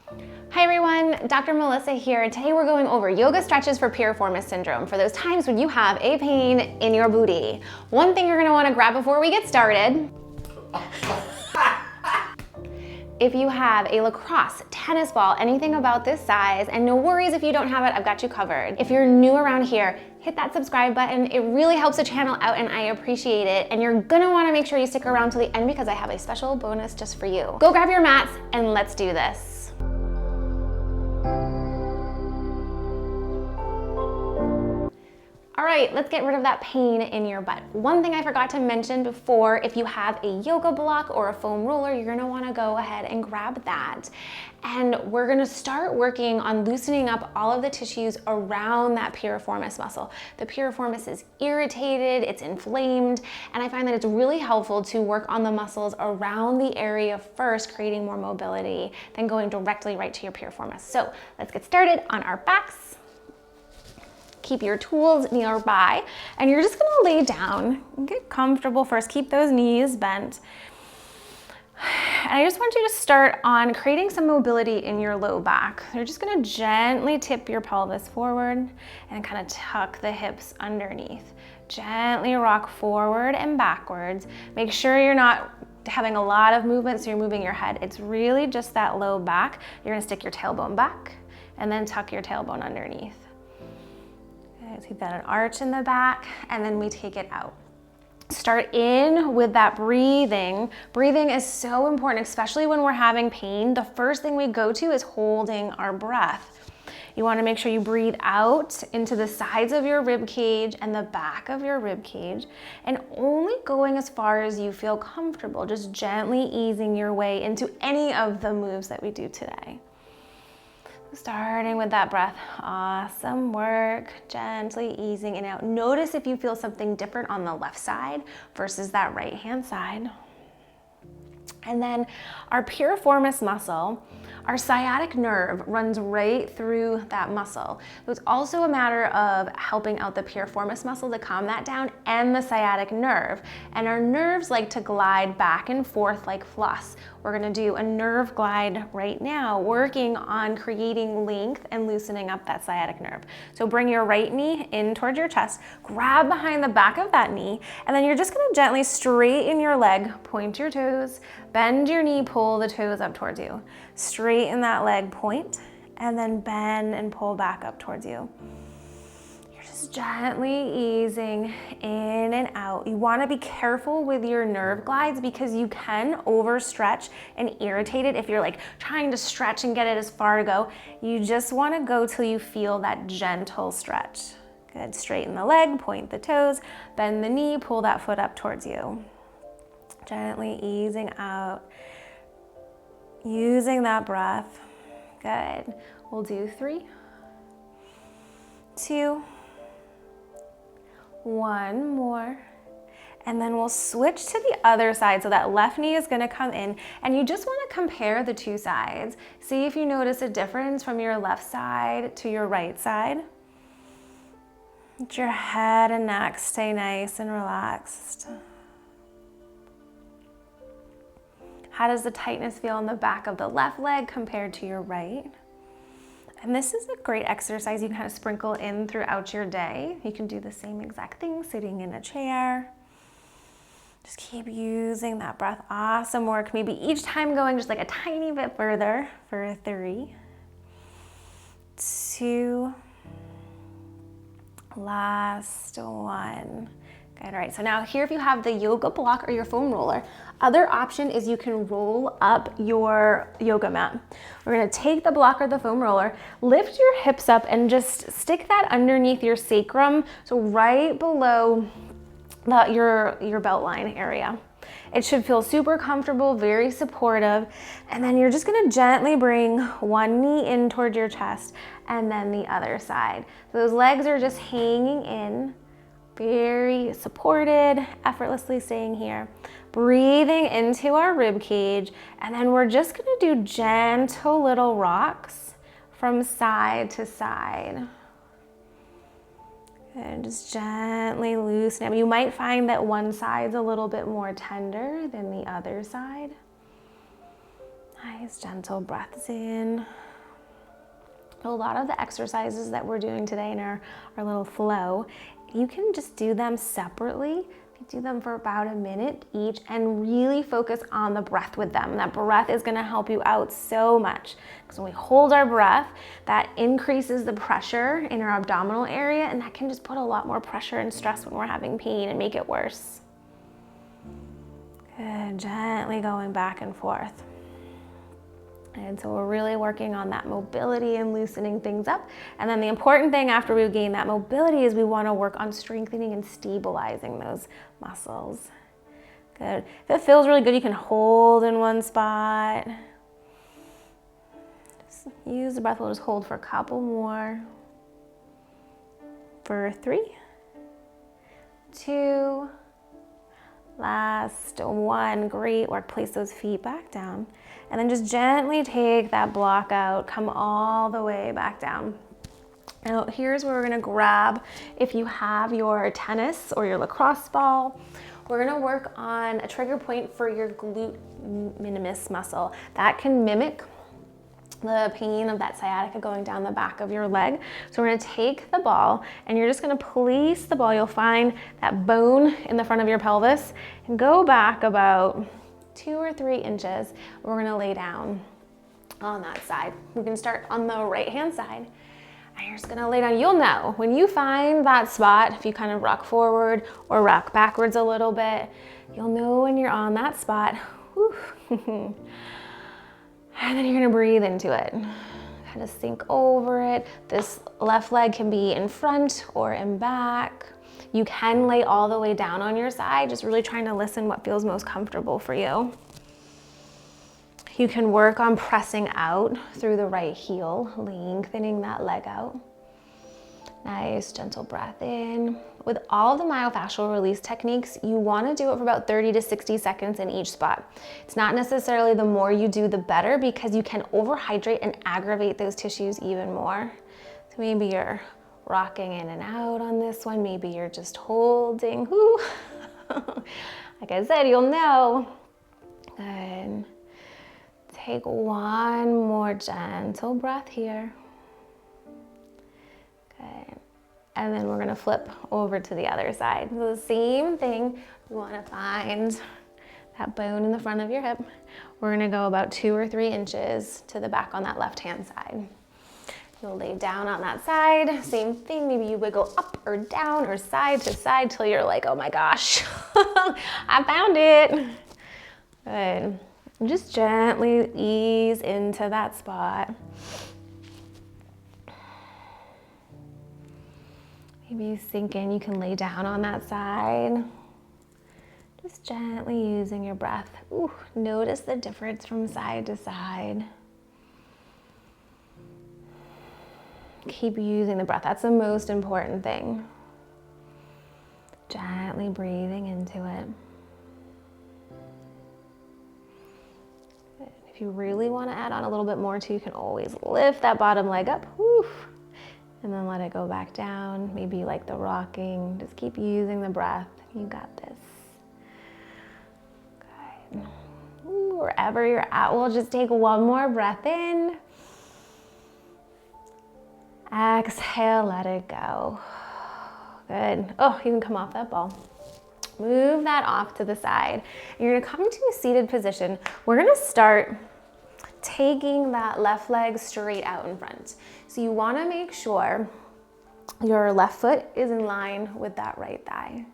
Hi everyone, Dr. Melissa here. Today we're going over yoga stretches for piriformis syndrome, for those times when you have a pain in your booty. One thing you're gonna wanna grab before we get started, if you have a lacrosse, tennis ball, anything about this size, and no worries if you don't have it, I've got you covered. If you're new around here, hit that subscribe button. It really helps the channel out and I appreciate it. And you're gonna wanna make sure you stick around to the end because I have a special bonus just for you. Go grab your mats and let's do this. All right, let's get rid of that pain in your butt. One thing I forgot to mention before, if you have a yoga block or a foam roller, you're gonna wanna go ahead and grab that. And we're gonna start working on loosening up all of the tissues around that piriformis muscle. The piriformis is irritated, it's inflamed, and I find that it's really helpful to work on the muscles around the area first, creating more mobility, then going directly right to your piriformis. So let's get started on our backs. Keep your tools nearby, and you're just gonna lay down and get comfortable first. Keep those knees bent. And I just want you to start on creating some mobility in your low back. You're just gonna gently tip your pelvis forward and kind of tuck the hips underneath. Gently rock forward and backwards. Make sure you're not having a lot of movement, so you're moving your head. It's really just that low back. You're gonna stick your tailbone back and then tuck your tailbone underneath. Keep that an arch in the back, and then we take it out. Start in with that breathing. Breathing is so important, especially when we're having pain. The first thing we go to is holding our breath. You want to make sure you breathe out into the sides of your rib cage and the back of your rib cage, and only going as far as you feel comfortable, just gently easing your way into any of the moves that we do today. Starting with that breath. Awesome work. Gently easing in and out. Notice if you feel something different on the left side versus that right hand side. And then our piriformis muscle, our sciatic nerve runs right through that muscle. So it's also a matter of helping out the piriformis muscle to calm that down and the sciatic nerve. And our nerves like to glide back and forth like floss. We're gonna do a nerve glide right now, working on creating length and loosening up that sciatic nerve. So bring your right knee in towards your chest, grab behind the back of that knee, and then you're just gonna gently straighten your leg, point your toes, bend your knee, pull the toes up towards you. Straighten that leg, point, and then bend and pull back up towards you. You're just gently easing in and out. You want to be careful with your nerve glides because you can overstretch and irritate it if you're like trying to stretch and get it as far to go. You just want to go till you feel that gentle stretch. Good. Straighten the leg, point the toes, bend the knee, pull that foot up towards you. Gently easing out, using that breath. Good. We'll do 3, 2, 1 more, and then we'll switch to the other side. So that left knee is gonna come in, and you just wanna compare the two sides. See if you notice a difference from your left side to your right side. Let your head and neck stay nice and relaxed. How does the tightness feel in the back of the left leg compared to your right? And this is a great exercise you can kind of sprinkle in throughout your day. You can do the same exact thing sitting in a chair. Just keep using that breath. Awesome work. Maybe each time going just like a tiny bit further for 3, 2, last 1. Good, all right, so now here if you have the yoga block or your foam roller, other option is you can roll up your yoga mat. We're gonna take the block or the foam roller, lift your hips up and just stick that underneath your sacrum, so right below your belt line area. It should feel super comfortable, very supportive, and then you're just gonna gently bring one knee in toward your chest and then the other side. So those legs are just hanging in, very supported, effortlessly staying here. Breathing into our rib cage, and then we're just gonna do gentle little rocks from side to side. And just gently loosen it. You might find that one side's a little bit more tender than the other side. Nice, gentle breaths in. A lot of the exercises that we're doing today in our little flow, you can just do them separately. You do them for about a minute each and really focus on the breath with them. That breath is gonna help you out so much. Because when we hold our breath, that increases the pressure in our abdominal area, and that can just put a lot more pressure and stress when we're having pain and make it worse. Good, gently going back and forth. And so we're really working on that mobility and loosening things up. And then the important thing after we gain that mobility is we want to work on strengthening and stabilizing those muscles. Good. If it feels really good, you can hold in one spot. Just use the breath. We'll just hold for a couple more. For 3, 2, last 1. Great work. Place those feet back down. And then just gently take that block out, come all the way back down. Now here's where we're gonna grab, if you have your tennis or your lacrosse ball, we're gonna work on a trigger point for your glute minimus muscle. That can mimic the pain of that sciatica going down the back of your leg. So we're gonna take the ball and you're just gonna place the ball. You'll find that bone in the front of your pelvis and go back about 2 or 3 inches. We're gonna lay down on that side. We can start on the right-hand side. And you're just gonna lay down. You'll know when you find that spot, if you kind of rock forward or rock backwards a little bit, you'll know when you're on that spot. And then you're gonna breathe into it. Kind of sink over it. This left leg can be in front or in back. You can lay all the way down on your side, just really trying to listen what feels most comfortable for you. You can work on pressing out through the right heel, lengthening that leg out. Nice, gentle breath in. With all the myofascial release techniques, you want to do it for about 30 to 60 seconds in each spot. It's not necessarily the more you do, the better, because you can overhydrate and aggravate those tissues even more. So maybe you're rocking in and out on this one. Maybe you're just holding. Like I said, you'll know. Good. Take one more gentle breath here. Good. And then we're gonna flip over to the other side. So the same thing, we wanna find that bone in the front of your hip. We're gonna go about 2 or 3 inches to the back on that left-hand side. You'll lay down on that side, same thing, maybe you wiggle up or down or side to side till you're like, oh my gosh, I found it. Good. And just gently ease into that spot. Maybe you sink in, you can lay down on that side. Just gently using your breath. Ooh, notice the difference from side to side. Keep using the breath. That's the most important thing. Gently breathing into it. Good. If you really want to add on a little bit more too, you can always lift that bottom leg up. Whew, and then let it go back down. Maybe you like the rocking. Just keep using the breath. You got this. Good. Ooh, wherever you're at, we'll just take one more breath in. Exhale, let it go. Good. Oh, you can come off that ball. Move that off to the side. You're gonna come into a seated position. We're gonna start taking that left leg straight out in front. So you wanna make sure your left foot is in line with that right thigh.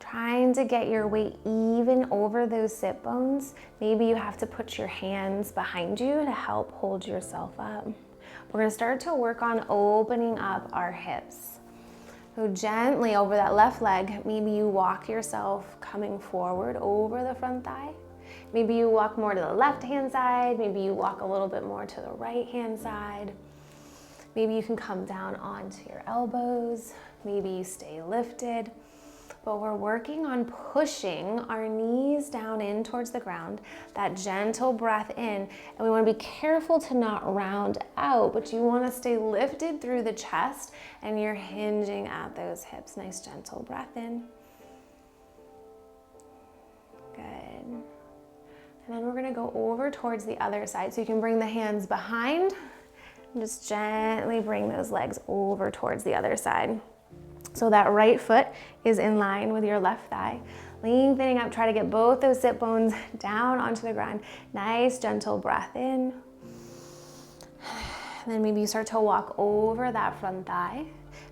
Trying to get your weight even over those sit bones. Maybe you have to put your hands behind you to help hold yourself up. We're gonna start to work on opening up our hips. So gently over that left leg, maybe you walk yourself coming forward over the front thigh. Maybe you walk more to the left-hand side. Maybe you walk a little bit more to the right-hand side. Maybe you can come down onto your elbows. Maybe you stay lifted. But we're working on pushing our knees down in towards the ground, that gentle breath in, and we want to be careful to not round out, but you want to stay lifted through the chest and you're hinging at those hips. Nice gentle breath in. Good. And then we're gonna go over towards the other side. So you can bring the hands behind and just gently bring those legs over towards the other side. So that right foot is in line with your left thigh. Lengthening up, try to get both those sit bones down onto the ground. Nice, gentle breath in. And then maybe you start to walk over that front thigh.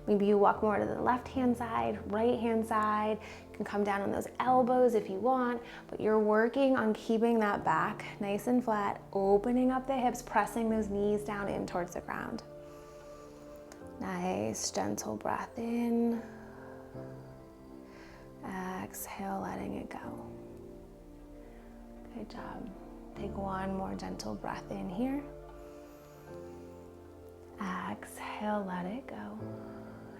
Maybe you walk more to the left-hand side, right-hand side. You can come down on those elbows if you want, but you're working on keeping that back nice and flat, opening up the hips, pressing those knees down in towards the ground. Nice, gentle breath in. Exhale, letting it go. Good job. Take one more gentle breath in here. Exhale, let it go.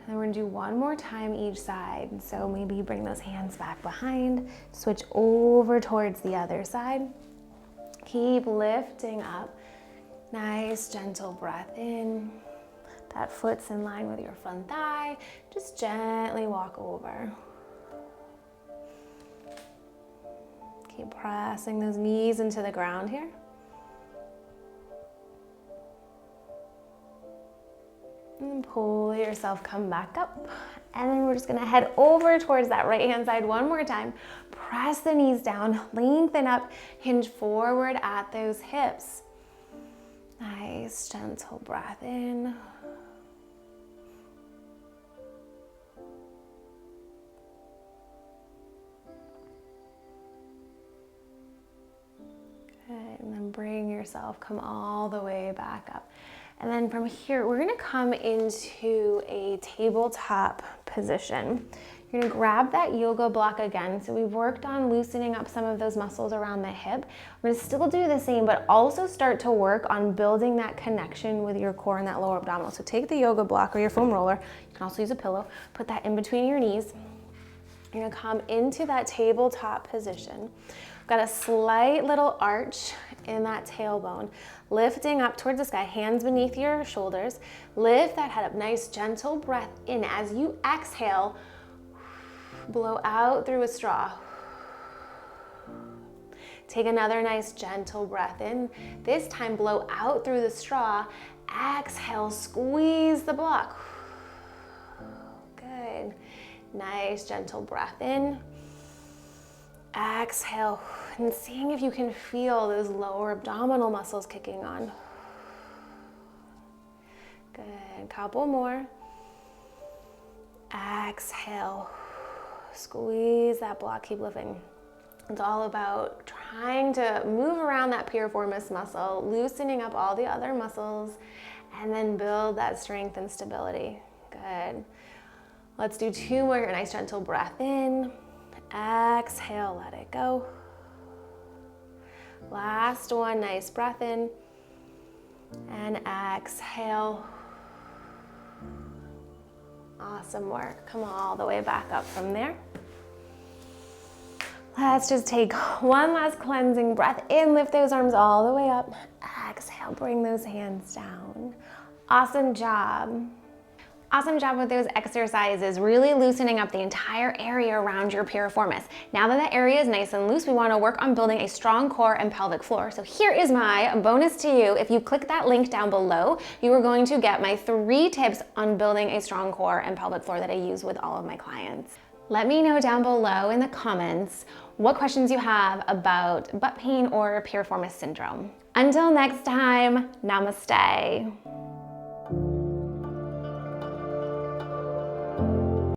And we're gonna do one more time each side. So maybe you bring those hands back behind, switch over towards the other side. Keep lifting up. Nice, gentle breath in. That foot's in line with your front thigh. Just gently walk over. Keep pressing those knees into the ground here. And pull yourself, come back up. And then we're just gonna head over towards that right-hand side one more time. Press the knees down, lengthen up, hinge forward at those hips. Nice, gentle breath in. And then bring yourself, come all the way back up. And then from here, we're gonna come into a tabletop position. You're gonna grab that yoga block again. So we've worked on loosening up some of those muscles around the hip. We're gonna still do the same, but also start to work on building that connection with your core and that lower abdominal. So take the yoga block or your foam roller. You can also use a pillow. Put that in between your knees. You're gonna come into that tabletop position. Got a slight little arch in that tailbone, lifting up towards the sky, hands beneath your shoulders. Lift that head up, nice gentle breath in. As you exhale, blow out through a straw. Take another nice gentle breath in. This time blow out through the straw. Exhale, squeeze the block. Good. Nice gentle breath in. Exhale, and seeing if you can feel those lower abdominal muscles kicking on. Good, couple more. Exhale, squeeze that block, keep lifting. It's all about trying to move around that piriformis muscle, loosening up all the other muscles, and then build that strength and stability. Good. Let's do two more. A nice gentle breath in. Exhale, let it go. Last one, nice breath in. And exhale. Awesome work. Come all the way back up from there. Let's just take one last cleansing breath in, lift those arms all the way up. Exhale, bring those hands down. Awesome job. Awesome job with those exercises, really loosening up the entire area around your piriformis. Now that that area is nice and loose, we want to work on building a strong core and pelvic floor. So here is my bonus to you. If you click that link down below, you are going to get my 3 tips on building a strong core and pelvic floor that I use with all of my clients. Let me know down below in the comments what questions you have about butt pain or piriformis syndrome. Until next time, namaste.